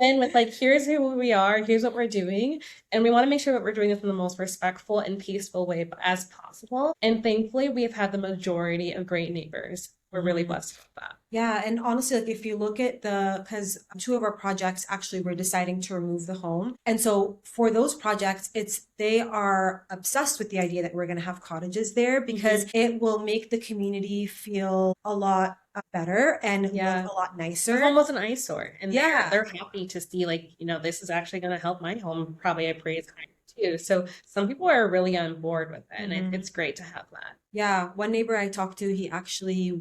And with like, here's who we are, here's what we're doing. And we want to make sure that we're doing this in the most respectful and peaceful way as possible. And thankfully, we have had the majority of great neighbors. We're really blessed with that. Yeah, and honestly, like if you look at because two of our projects actually we're deciding to remove the home. And so for those projects, they are obsessed with the idea that we're going to have cottages there, because it will make the community feel a lot better and look a lot nicer. It's almost an eyesore. And they're happy to see like, this is actually going to help my home. Probably I praise too. So some people are really on board with it, and it's great to have that. Yeah, one neighbor I talked to, he actually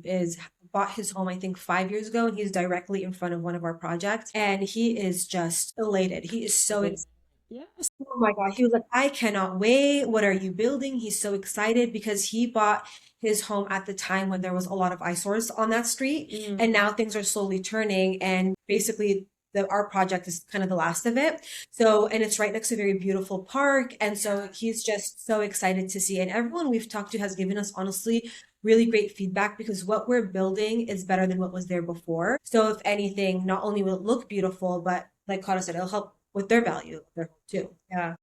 bought his home, I think 5 years ago, and he's directly in front of one of our projects, and he is just elated. He is so excited. Yes. Oh my God. He was like, I cannot wait. What are you building? He's so excited because he bought his home at the time when there was a lot of eyesores on that street. And now things are slowly turning, and basically our project is kind of the last of it. So, and it's right next to a very beautiful park. And so he's just so excited to see. And everyone we've talked to has given us, honestly, really great feedback, because what we're building is better than what was there before. So if anything, not only will it look beautiful, but like Kadoh said, it'll help with their value too. Yeah.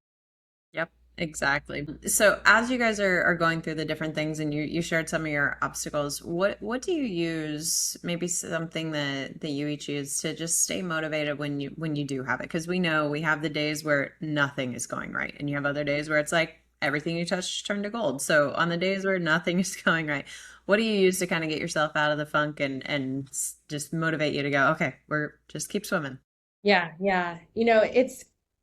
Yep. Exactly. So as you guys are going through the different things, and you shared some of your obstacles, what do you use, maybe something that you each use to just stay motivated when you do have it? Because we know we have the days where nothing is going right, and you have other days where it's like everything you touch turned to gold. So on the days where nothing is going right, what do you use to kind of get yourself out of the funk and just motivate you to go, okay, we're just keep swimming? Yeah, yeah.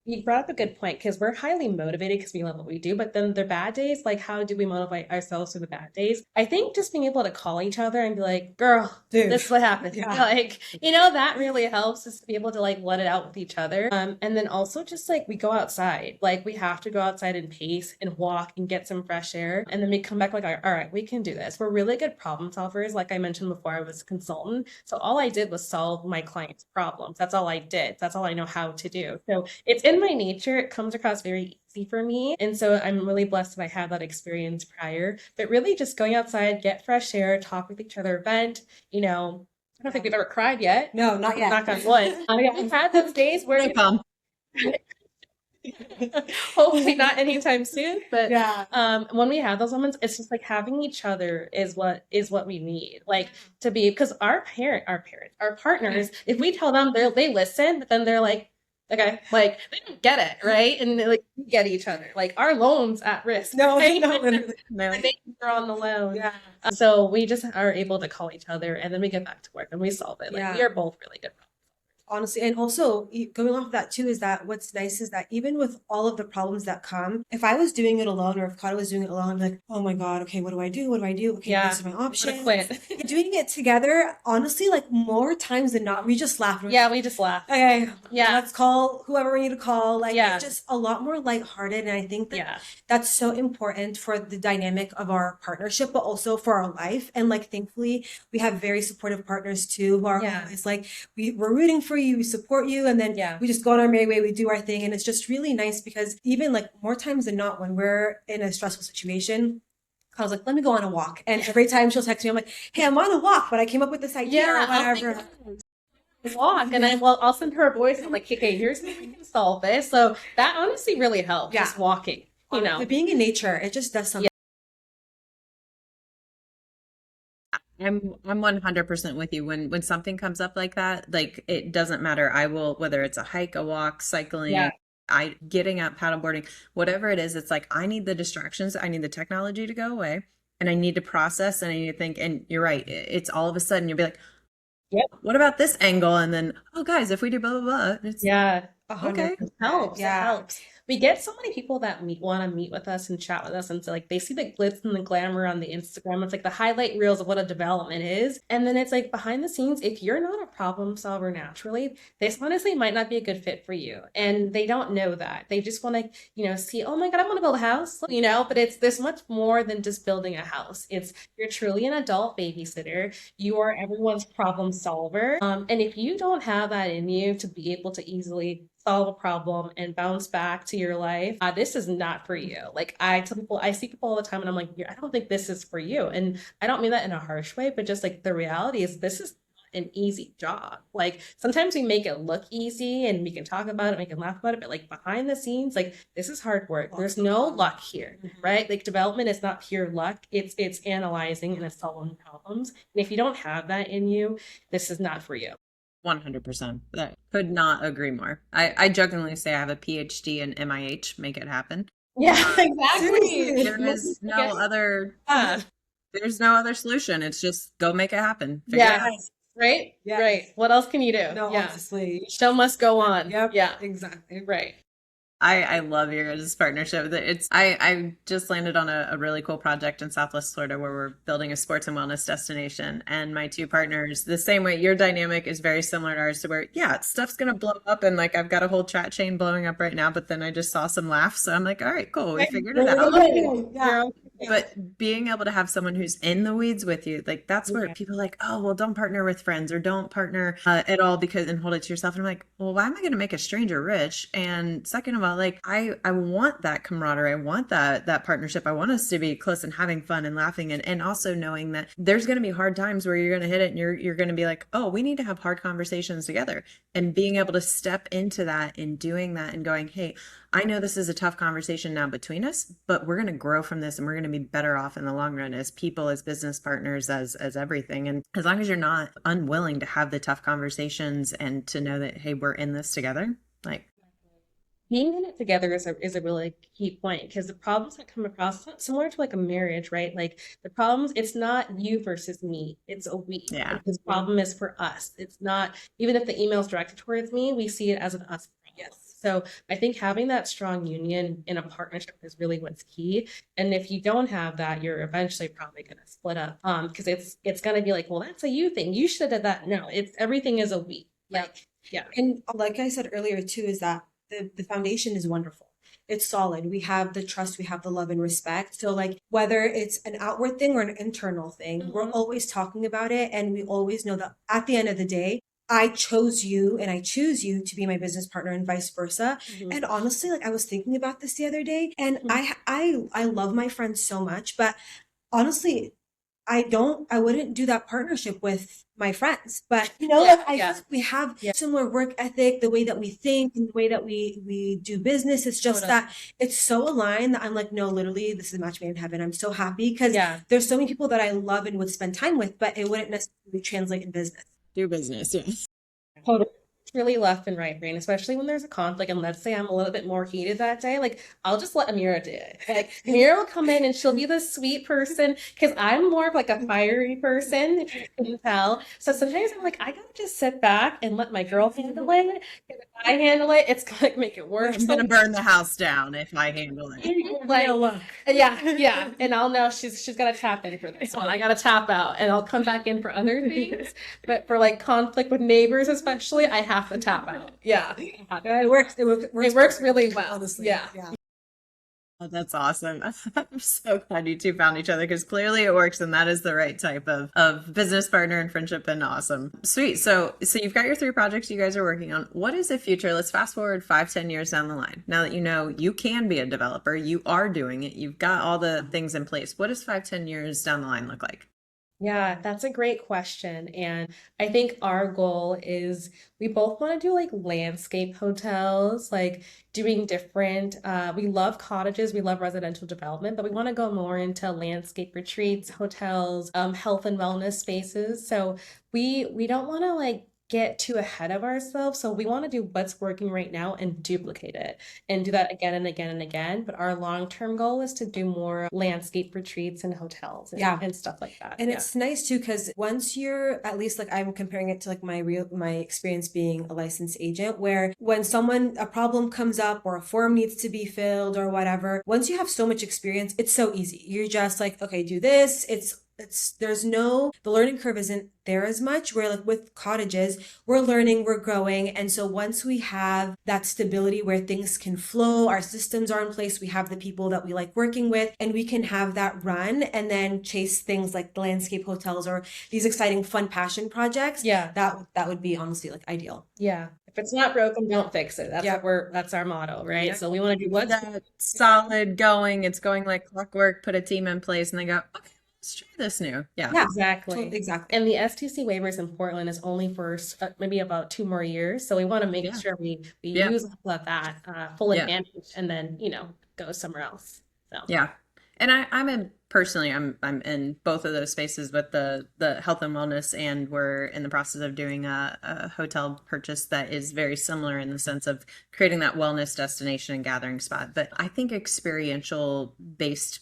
You brought up a good point because we're highly motivated because we love what we do. But then the bad days, like, how do we motivate ourselves through the bad days? I think just being able to call each other and be like, girl, Dude. this is what happened. Yeah. Like, that really helps us to be able to like let it out with each other. And then also just like we go outside, like we have to go outside and pace and walk and get some fresh air. And then we come back like, all right, we can do this. We're really good problem solvers. Like I mentioned before, I was a consultant. So all I did was solve my clients' problems. That's all I did. That's all I know how to do. So it's in my nature. It comes across very easy for me. And so I'm really blessed that I had that experience prior. But really just going outside, get fresh air, talk with each other, vent, I don't think we've ever cried yet. No, not yet. Knock on wood. I've had those days where hopefully not anytime soon. But Yeah. when we have those moments, it's just like having each other is what we need. Like to be because our partners, if we tell them they listen, but then they're like, okay, like they don't get it, right? And like we get each other. Like our loan's at risk. No, right? no, literally. They're on the loan. Yeah. So we just are able to call each other and then we get back to work and we solve it. Like Yeah. we are both really good. Honestly, and also going off of that too, is that what's nice is that even with all of the problems that come, if I was doing it alone or if Kadoh was doing it alone, I'd be like, oh my God, okay, what do I do? What do I do? Okay, Yeah. this is my option. Quit. Doing it together, honestly, like more times than not, we just laugh. Yeah, we just laugh. Okay, Yeah. let's call whoever we need to call. Like, Yeah. it's just a lot more lighthearted. And I think that Yeah. that's so important for the dynamic of our partnership, but also for our life. And like, thankfully, we have very supportive partners too, who are Yeah. always like, we're rooting for you, we support you. And then Yeah. we just go on our merry way, we do our thing. And it's just really nice because even like more times than not, when we're in a stressful situation, I was like, let me go on a walk. And every time she'll text me, I'm like, hey, I'm on a walk, but I came up with this idea or whatever. Walk and I'll send her a voice. I'm like, okay, here's how we can solve this. So that honestly really helps. Yeah. Just walking, But being in nature, it just does something. I'm 100% with you. When something comes up like that, like it doesn't matter. I will, whether it's a hike, a walk, cycling, Yeah. getting up, paddleboarding, whatever it is, it's like I need the distractions, I need the technology to go away, and I need to process and I need to think. And you're right, it's all of a sudden you'll be like, Yep. what about this angle? And then, oh guys, if we do blah blah blah, and it's Yeah. okay. It helps. Yeah. It helps. We get so many people that want to meet with us and chat with us, and so like they see the glitz and the glamour on the Instagram. It's like the highlight reels of what a development is, and then it's like behind the scenes. If you're not a problem solver naturally, this honestly might not be a good fit for you, and they don't know that. They just want to, see, oh my God, I want to build a house, But it's this much more than just building a house. It's you're truly an adult babysitter. You are everyone's problem solver, and if you don't have that in you to be able to easily solve a problem and bounce back to your life, this is not for you. Like I tell people, I see people all the time and I'm like, I don't think this is for you. And I don't mean that in a harsh way, but just like the reality is this is not an easy job. Like sometimes we make it look easy and we can talk about it, we can laugh about it, but like behind the scenes, like this is hard work. There's no luck here, right? Like development is not pure luck. It's analyzing and it's solving problems. And if you don't have that in you, this is not for you. 100%. That could not agree more. I jokingly say I have a PhD in MIH, make it happen. Yeah, exactly. There is no other. There's no other solution. It's just go make it happen. Figure it Yeah. out. Right? Yes. Right. What else can you do? No, Yeah. honestly. Show must go on. Yep. Yeah. Exactly. Right. I love your guys' partnership. I just landed on a really cool project in Southwest Florida where we're building a sports and wellness destination. And my two partners, the same way, your dynamic is very similar to ours, to where, yeah, stuff's gonna blow up, and like I've got a whole chat chain blowing up right now, but then I just saw some laughs. So I'm like, all right, cool, we figured it out. Yeah. But being able to have someone who's in the weeds with you, like that's where people are like, oh, well, don't partner with friends or don't partner at all and hold it to yourself. And I'm like, well, why am I going to make a stranger rich? And second of all, like I want that camaraderie. I want that partnership. I want us to be close and having fun and laughing, and also knowing that there's going to be hard times where you're going to hit it and you're going to be like, oh, we need to have hard conversations together, and being able to step into that and doing that and going, hey, I know this is a tough conversation now between us, but we're going to grow from this and we're going to be better off in the long run as people, as business partners, as everything. And as long as you're not unwilling to have the tough conversations and to know that, hey, we're in this together, like. being in it together is a really key point, because the problems that come across, similar to like a marriage, right? Like the problems, it's not you versus me, it's a we. Yeah. This problem is for us. It's not, even if the email is directed towards me, we see it as an us problem. Yes. So I think having that strong union in a partnership is really what's key. And if you don't have that, you're eventually probably going to split up. Because it's going to be like, well, that's a you thing. You should have done that. No, it's everything is a we. Like, yeah. And like I said earlier too, is that the foundation is wonderful. It's solid. We have the trust, we have the love and respect. So like whether it's an outward thing or an internal thing, we're always talking about it, and we always know that at the end of the day, I chose you and I choose you to be my business partner, and vice versa. And honestly, like I was thinking about this the other day, and I love my friends so much, but honestly, I wouldn't do that partnership with my friends. But like I feel like we have similar work ethic, the way that we think and the way that we do business. It's just that it's so aligned that I'm like, no, literally, this is a match made in heaven. I'm so happy because there's so many people that I love and would spend time with, but it wouldn't necessarily translate in business. Do business, yes. Totally. It's really left and right brain, especially when there's a conflict. And let's say I'm a little bit more heated that day, like I'll just let Amira do it. Like Amira will come in and she'll be the sweet person, because I'm more of like a fiery person, if you can tell. So sometimes I'm like, I gotta just sit back and let my girl handle it. If I handle it, it's gonna make it worse. I'm gonna burn the house down if I handle it. Like, yeah. And I'll know she's gotta tap in for this one. I gotta tap out, and I'll come back in for other things. But for like conflict with neighbors, especially, I have to tap out. Yeah. It works. It works really well. Honestly. Yeah. Oh, that's awesome. I'm so glad you two found each other, because clearly it works, and that is the right type of business partner and friendship, and awesome. Sweet. So you've got your 3 projects you guys are working on. What is the future? Let's fast forward 5-10 years down the line. Now that you know you can be a developer, you are doing it, you've got all the things in place. What does 5-10 years down the line look like? Yeah, that's a great question. And I think our goal is, we both want to do like landscape hotels, like doing different, we love cottages, we love residential development, but we want to go more into landscape retreats, hotels, health and wellness spaces. So we don't want to like get too ahead of ourselves. So we want to do what's working right now and duplicate it and do that again and again and again. But our long-term goal is to do more landscape retreats and hotels and stuff like that. And it's nice too, because once you're, at least like I'm comparing it to like my experience being a licensed agent, where when a problem comes up or a form needs to be filled or whatever, once you have so much experience, it's so easy. You're just like, okay, do this. The learning curve isn't there as much, where like with cottages, we're learning, we're growing. And so once we have that stability where things can flow, our systems are in place, we have the people that we like working with, and we can have that run and then chase things like the landscape hotels or these exciting, fun passion projects. Yeah. That would be honestly like ideal. Yeah. If it's not broken, don't fix it. That's our motto, right? Yep. So we want to do what's solid going. It's going like clockwork, put a team in place, and they go, okay, let's try this new. Yeah. Exactly. And the STC waivers in Portland is only for maybe about 2 more years. So we want to make sure we use all of that full advantage, and then, go somewhere else. So yeah. And I'm in both of those spaces with the health and wellness, and we're in the process of doing a hotel purchase that is very similar in the sense of creating that wellness destination and gathering spot. But I think experiential based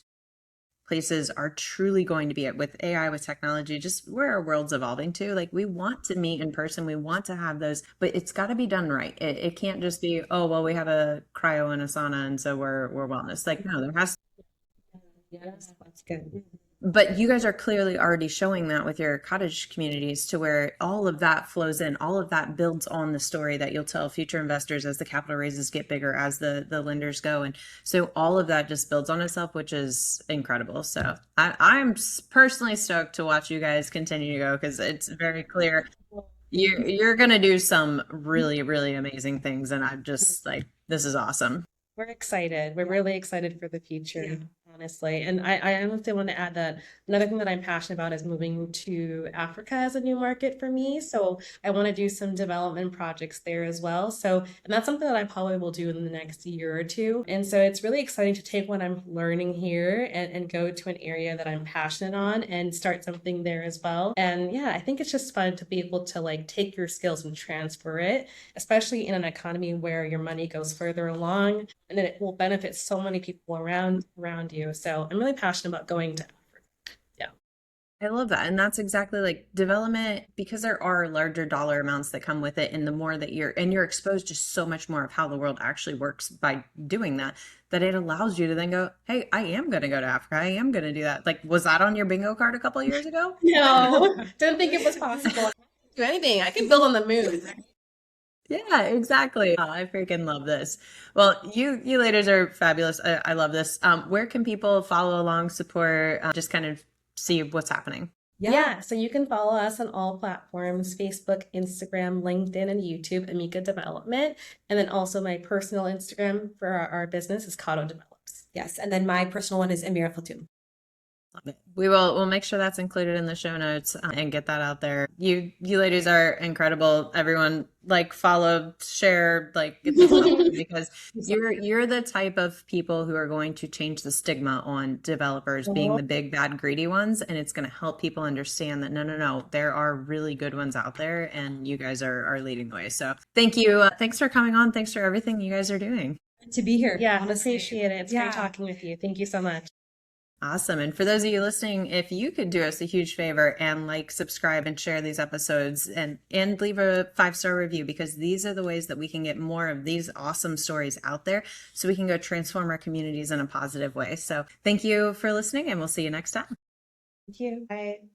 places are truly going to be it with AI, with technology, just where our world's evolving to. Like, we want to meet in person, we want to have those, but it's got to be done right. It can't just be, oh, well, we have a cryo and a sauna, and so we're wellness. Like, no, there has to. yes, that's good. But you guys are clearly already showing that with your cottage communities, to where all of that flows in, all of that builds on the story that you'll tell future investors as the capital raises get bigger, as the lenders go. And so all of that just builds on itself, which is incredible. So I'm personally stoked to watch you guys continue to go, because it's very clear you're going to do some really, really amazing things. And I'm just like, this is awesome. We're excited. We're really excited for the future. honestly. And I honestly want to add that another thing that I'm passionate about is moving to Africa as a new market for me. So I want to do some development projects there as well. So, and that's something that I probably will do in the next year or two. And so it's really exciting to take what I'm learning here and go to an area that I'm passionate on and start something there as well. And yeah, I think it's just fun to be able to like take your skills and transfer it, especially in an economy where your money goes further along and then it will benefit so many people around you. So I'm really passionate about going to Africa. Yeah. I love that. And that's exactly like development, because there are larger dollar amounts that come with it. And the more that you're exposed to so much more of how the world actually works by doing that, that it allows you to then go, hey, I am going to go to Africa. I am going to do that. Like, was that on your bingo card a couple of years ago? No, didn't think it was possible. Do anything. I can build on the moon. Yeah, exactly. Oh, I freaking love this. Well, you ladies are fabulous. I love this. Where can people follow along, support, just kind of see what's happening? Yeah, so you can follow us on all platforms, Facebook, Instagram, LinkedIn, and YouTube, Amika Development. And then also my personal Instagram for our business is Kadoh Develops. Yes. And then my personal one is Amira Khadoh. Love it. We'll make sure that's included in the show notes and get that out there. You ladies are incredible. Everyone like, follow, share, like, because you're the type of people who are going to change the stigma on developers being the big bad greedy ones, and it's going to help people understand that no, there are really good ones out there, and you guys are leading the way. So thank you. Thanks for coming on. Thanks for everything you guys are doing. To be here. Yeah, honestly. appreciate it. It's great talking with you. Thank you so much. Awesome. And for those of you listening, if you could do us a huge favor and like, subscribe, and share these episodes, and leave a 5-star review, because these are the ways that we can get more of these awesome stories out there so we can go transform our communities in a positive way. So thank you for listening, and we'll see you next time. Thank you. Bye.